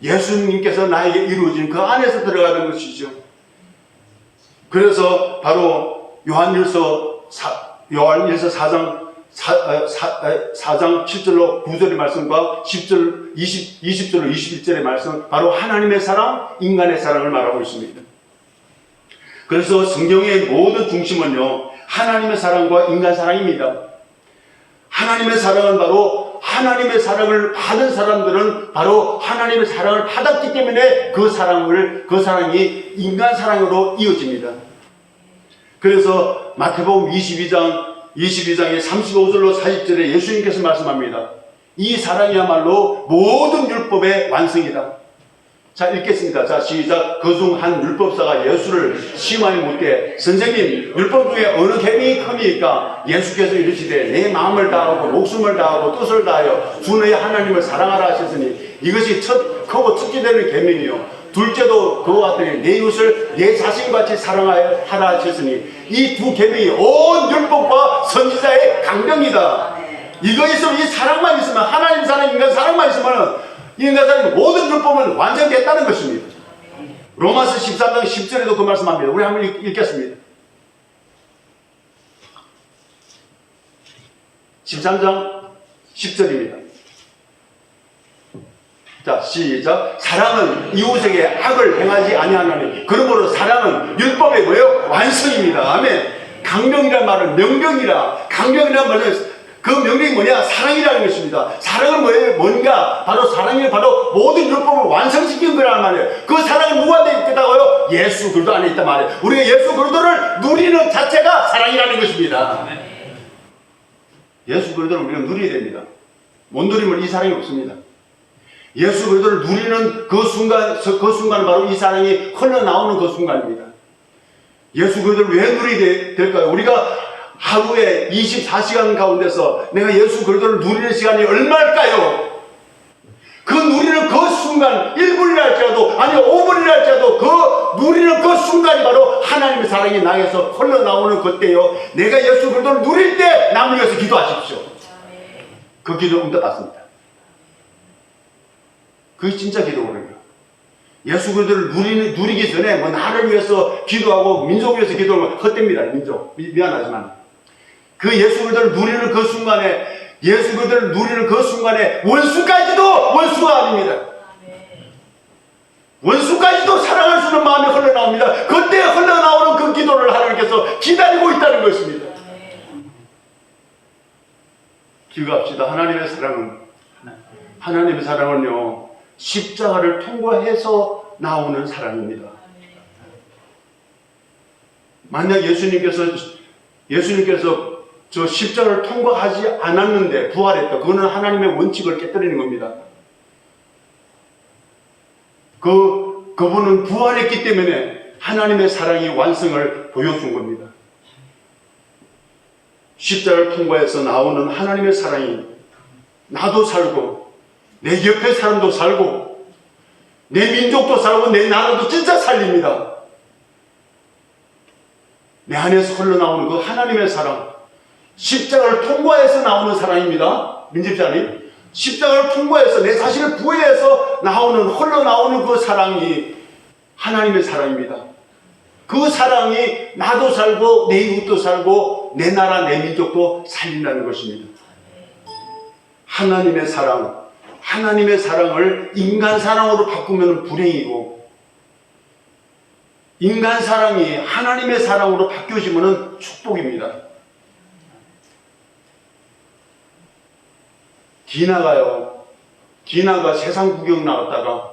예수님께서 나에게 이루어진 그 안에서 들어가는 것이죠. 그래서 바로 요한일서 4장 7절로 9절의 말씀과 20절로 21절의 말씀, 바로 하나님의 사랑, 인간의 사랑을 말하고 있습니다. 그래서 성경의 모든 중심은요, 하나님의 사랑과 인간 사랑입니다. 하나님의 사랑은 바로 하나님의 사랑을 받은 사람들은 바로 하나님의 사랑을 받았기 때문에 그 사랑이 인간 사랑으로 이어집니다. 그래서 마태복음 22장의 35절로 40절에 예수님께서 말씀합니다. 이 사랑이야말로 모든 율법의 완성이다. 자, 읽겠습니다. 자, 시작. 그중 한 율법사가 예수를 시험하여 묻되 선생님, 율법 중에 어느 계명이 큽니까? 예수께서 이르시되 내 마음을 다하고 목숨을 다하고 뜻을 다하여 주 너의 하나님을 사랑하라 하셨으니 이것이 크고 첫째 되는 계명이요. 둘째도 그와 같으니 내 이웃을 내 자신같이 사랑하라 하셨으니 이 두 계명이 온 율법과 선지자의 강령이다. 이거 있으면, 이 사랑만 있으면, 하나님 사랑, 인간 사랑만 있으면 인간 사랑의 모든 율법은 완성됐다는 것입니다. 로마서 13장 10절에도 그 말씀합니다. 우리 한번 읽겠습니다. 13장 10절입니다. 자, 시작. 사랑은 이웃에게 악을 행하지 아니하나니 그러므로 사랑은 율법의 뭐예요? 완성입니다. 아멘. 강령이란 말은 명령이라. 강령이란 말은 그 명령이 뭐냐? 사랑이라는 것입니다. 사랑은 뭐예요? 뭔가? 바로 사랑이 바로 모든 율법을 완성시킨 거란 말이에요. 그 사랑은 누구한테 있다고요? 예수 그리스도 안에 있단 말이에요. 우리가 예수 그리스도를 누리는 자체가 사랑이라는 것입니다. 예수 그리스도를 우리가 누려야 됩니다. 못 누리면 이 사랑이 없습니다. 예수 그리스도를 누리는 그 순간은 바로 이 사랑이 흘러나오는 그 순간입니다. 예수 그리스도를 왜 누리게 될까요? 우리가 하루에 24시간 가운데서 내가 예수 그리스도를 누리는 시간이 얼마일까요? 그 누리는 그 순간 1분이라 할지라도 아니 5분이라 할지라도 그 누리는 그 순간이 바로 하나님의 사랑이 나에서 흘러나오는 그때요. 내가 예수 그리스도를 누릴 때 남을 위해서 기도하십시오. 그 기도 응답받습니다. 그게 진짜 기도거든요. 예수 그리스도를 누리기 전에 뭐 나를 위해서 기도하고 민족을 위해서 기도하면 헛됩니다. 민족. 미안하지만 그 예수 그리스도를 누리는 그 순간에 원수까지도 원수가 아닙니다. 원수까지도 사랑할 수 있는 마음이 흘러나옵니다. 그때 흘러나오는 그 기도를 하나님께서 기다리고 있다는 것입니다. 기억합시다. 하나님의 사랑은요, 십자가를 통과해서 나오는 사랑입니다. 만약 예수님께서 저 십자가를 통과하지 않았는데 부활했다. 그거는 하나님의 원칙을 깨뜨리는 겁니다. 그분은 부활했기 때문에 하나님의 사랑이 완성을 보여준 겁니다. 십자가를 통과해서 나오는 하나님의 사랑이 나도 살고 내 옆에 사람도 살고 내 민족도 살고 내 나라도 진짜 살립니다. 내 안에서 흘러나오는 그 하나님의 사랑, 십자가를 통과해서 나오는 사랑입니다. 민집자님, 십자가를 통과해서 내 자신을 부여해서 흘러나오는 그 사랑이 하나님의 사랑입니다. 그 사랑이 나도 살고 내 이웃도 살고 내 나라 내 민족도 살린다는 것입니다. 하나님의 사랑을 인간 사랑으로 바꾸면 불행이고, 인간 사랑이 하나님의 사랑으로 바뀌어지면 축복입니다. 디나가 세상 구경 나왔다가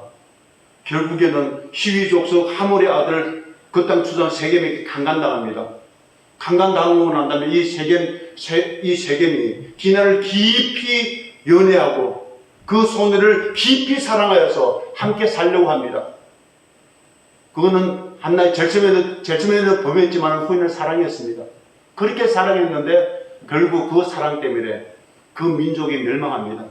결국에는 히위 족속 하몰의 아들 그 땅 주장 세겜에게 강간당합니다. 강간당하고 난 다음에 이 세겜이 디나를 깊이 연애하고 그 소녀를 깊이 사랑하여서 함께 살려고 합니다. 그거는 한나의 절처음에는 범했지만 후에는 사랑했습니다. 그렇게 사랑했는데 결국 그 사랑 때문에 그 민족이 멸망합니다.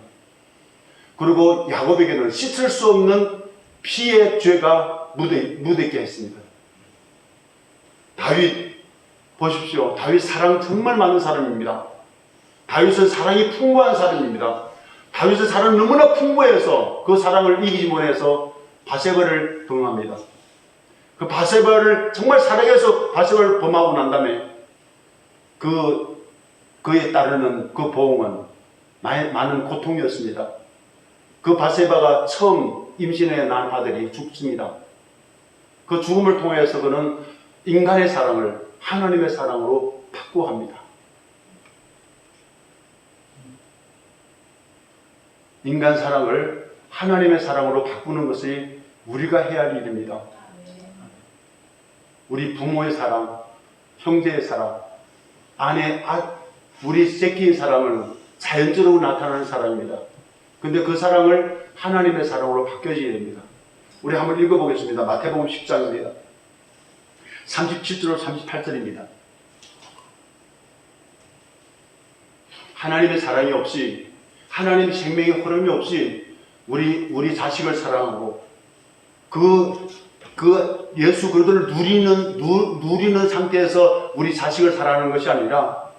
그리고 야곱에게는 씻을 수 없는 피의 죄가 묻게 했습니다. 다윗 보십시오. 다윗 사랑 정말 많은 사람입니다. 다윗은 사랑이 풍부한 사람입니다. 다윗의 사랑은 너무나 풍부해서 그 사랑을 이기지 못해서 바세바를 범합니다. 그 바세바를 정말 사랑해서 바세바를 범하고 난 다음에 그에 따르는 그 보응은 많은 고통이었습니다. 그 바세바가 처음 임신해 난 아들이 죽습니다. 그 죽음을 통해서 그는 인간의 사랑을 하나님의 사랑으로 바꾸합니다. 인간 사랑을 하나님의 사랑으로 바꾸는 것이 우리가 해야 할 일입니다. 우리 부모의 사랑, 형제의 사랑, 우리 새끼의 사랑은 자연적으로 나타나는 사랑입니다. 근데 그 사랑을 하나님의 사랑으로 바뀌어져야 됩니다. 우리 한번 읽어보겠습니다. 마태복음 10장입니다. 37절 38절입니다. 하나님의 사랑이 없이, 하나님의 생명의 흐름이 없이 우리 자식을 사랑하고 그 예수 그리스도를 누리는 상태에서 우리 자식을 사랑하는 것이 아니라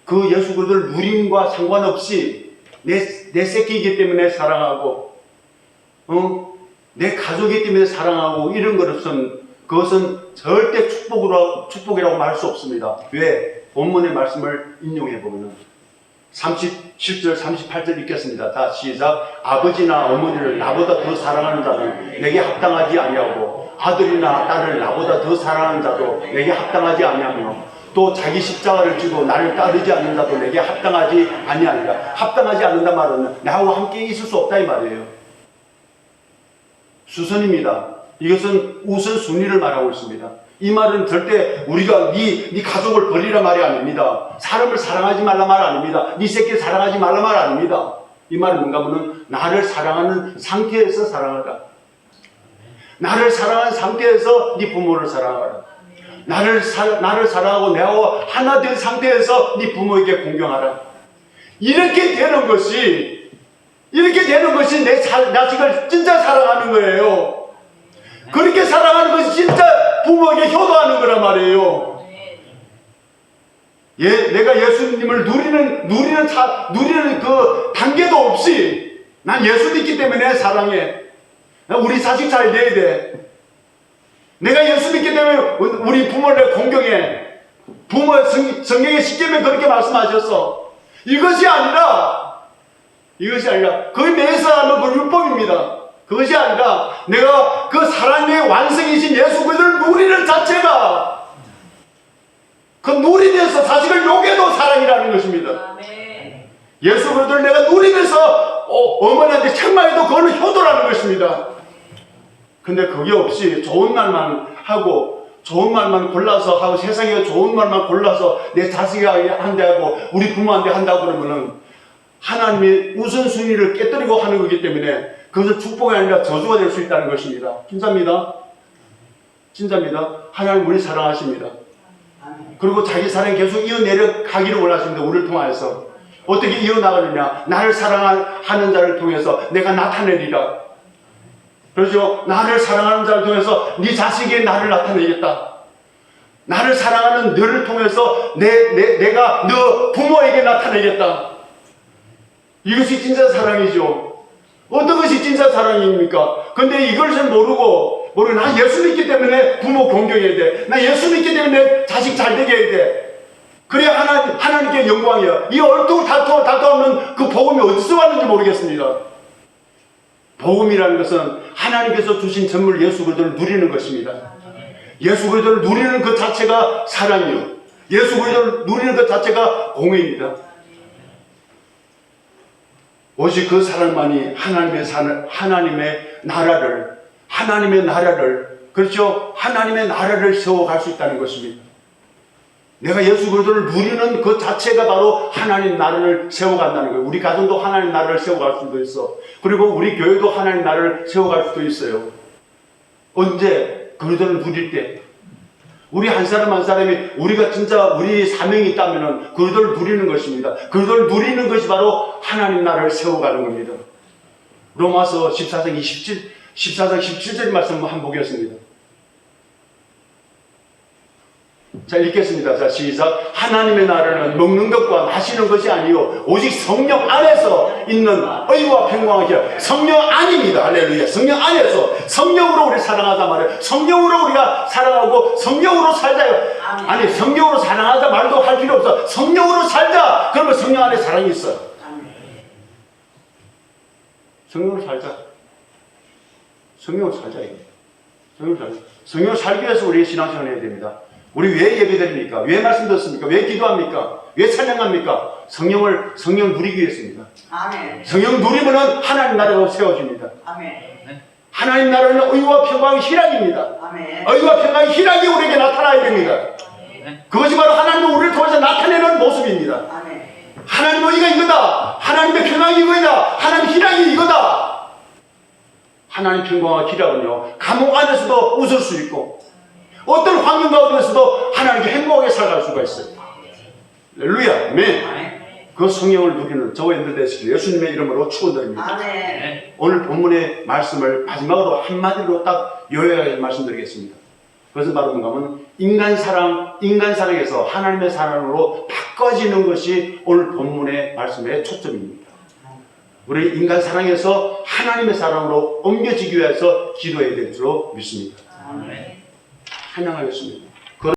그 예수 그리스도를 누림과 상관없이 내 새끼이기 때문에 사랑하고 내 가족이기 때문에 사랑하고 이런 그것은 절대 축복이라고 말할 수 없습니다. 왜? 본문의 말씀을 인용해 보면 37절 38절 읽겠습니다. 다 시작. 아버지나 어머니를 나보다 더 사랑하는 자는 내게 합당하지 아니하고 아들이나 딸을 나보다 더 사랑하는 자도 내게 합당하지 아니하며 또 자기 십자가를 지고 나를 따르지 않는 자도 내게 합당하지 아니하니라. 합당하지 않는다 말은 나하고 함께 있을 수 없다 이 말이에요. 수선입니다. 이것은 우선순위를 말하고 있습니다. 이 말은 절대 우리가 네 가족을 버리라 말이 아닙니다. 사람을 사랑하지 말라 말 아닙니다. 네 새끼 사랑하지 말라 말 아닙니다. 이 말은 뭔가 하면 나를 사랑하는 상태에서 사랑하라. 나를 사랑하는 상태에서 네 부모를 사랑하라. 나를 사랑하고 내하고 하나 된 상태에서 네 부모에게 공경하라. 이렇게 되는 것이 내 자식을 진짜 사랑하는 거예요. 그렇게 사랑하는 것이 진짜 부모에게 효도하는 거란 말이에요. 내가 예수님을 누리는 그 단계도 없이 난 예수 믿기 때문에 사랑해. 우리 자식 잘 돼야 돼. 내가 예수 믿기 때문에 우리 부모를 공경해. 성경에 십계명에 그렇게 말씀하셨어. 이것이 아니라 거기 내에서 하는 그 율법입니다. 그것이 아니라 내가 그 사랑의 완성이신 예수 그리스도를 누리는 자체가 그 누리면서 자식을 욕해도 사랑이라는 것입니다. 예수 그리스도를 내가 누리면서 어머니한테 책망해도 그거는 효도라는 것입니다. 근데 그게 없이 좋은 말만 하고 좋은 말만 골라서 하고 세상에 좋은 말만 골라서 내 자식에게 한다고 우리 부모한테 한다고 그러면은 하나님의 우선순위를 깨뜨리고 하는 거기 때문에 그것은 축복이 아니라 저주가 될 수 있다는 것입니다. 진짜입니다. 하나님 우리 사랑하십니다. 그리고 자기 사랑 계속 이어내려 가기를 원하십니다. 우리를 통하여서. 어떻게 이어나가느냐? 나를 사랑하는 자를 통해서 내가 나타내리라. 그렇죠? 나를 사랑하는 자를 통해서 네 자식이 나를 나타내겠다. 나를 사랑하는 너를 통해서 내가 너 부모에게 나타내겠다. 이것이 진짜 사랑이죠. 어떤 것이 진짜 사랑입니까? 근데 이것을 모르고 나 예수 믿기 때문에 부모 공경해야 돼. 나 예수 믿기 때문에 자식 잘 되게 해야 돼. 그래야 하나님께 영광이야. 이 얼토 다투는 그 복음이 어디서 왔는지 모르겠습니다. 복음이라는 것은 하나님께서 주신 선물 예수 그리스도를 누리는 것입니다. 예수 그리스도를 누리는 그 자체가 사랑이요. 예수 그리스도를 누리는 그 자체가 공의입니다. 오직 그 사랑만이 하나님의 나라를 그렇죠? 하나님의 나라를 세워갈 수 있다는 것입니다. 내가 예수 그리스도를 누리는 그 자체가 바로 하나님 나라를 세워간다는 거예요. 우리 가정도 하나님 나라를 세워갈 수도 있어. 그리고 우리 교회도 하나님 나라를 세워갈 수도 있어요. 언제? 그리스도를 누릴 때. 우리 한 사람 한 사람이 우리가 진짜 우리 사명이 있다면 그리스도를 누리는 것입니다. 그리스도를 누리는 것이 바로 하나님 나라를 세워가는 겁니다. 로마서 14장 17절 말씀 한번 보겠습니다. 자, 읽겠습니다. 자, 시작. 하나님의 나라는 먹는 것과 마시는 것이 아니요 오직 성령 안에서 있는 의와 평강이야. 성령 안입니다. 할렐루야. 성령 안에서 성령으로 우리 사랑하자 말이에요. 성령으로 우리가 사랑하고 성령으로 살자요. 아니, 성령으로 사랑하자 말도 할 필요 없어. 성령으로 살자. 그러면 성령 안에 사랑이 있어요. 성령으로 살자. 성령으로 살자. 이거. 성령으로 살기 위해서 우리 신앙생활을 해야 됩니다. 우리 왜 예배드립니까? 왜 말씀 듣습니까? 왜 기도합니까? 왜 찬양합니까? 성령을 누리기 위해서입니다. 아멘. 성령 누리면은 하나님 나라가 세워집니다. 아멘. 하나님 나라는 의와 평강의 희락입니다. 아멘. 의와 평강의 희락이 우리에게 나타나야 됩니다. 그것이 바로 하나님은 우리를 통해서 나타내는 모습입니다. 아멘. 하나님의 의가 이거다. 하나님의 평강이 이거다. 하나님 희락이 이거다. 하나님 평강과 희락은요, 감옥 안에서도 웃을 수 있고 어떤 환경 가운데서도 하나님께 행복하게 살아갈 수가 있어요. 할렐루야. 아멘. 그 성령을 누리는 저와 여러분들 되시길 예수님의 이름으로 축원드립니다. 아멘. 오늘 본문의 말씀을 마지막으로 한마디로 딱 요약해서 말씀드리겠습니다. 그것은 바로 뭔가 하면 인간사랑에서 하나님의 사랑으로 바꿔지는 것이 오늘 본문의 말씀의 초점입니다. 우리 인간사랑에서 하나님의 사랑으로 옮겨지기 위해서 기도해야 될 줄로 믿습니다. 아멘. 찬양하겠습니다.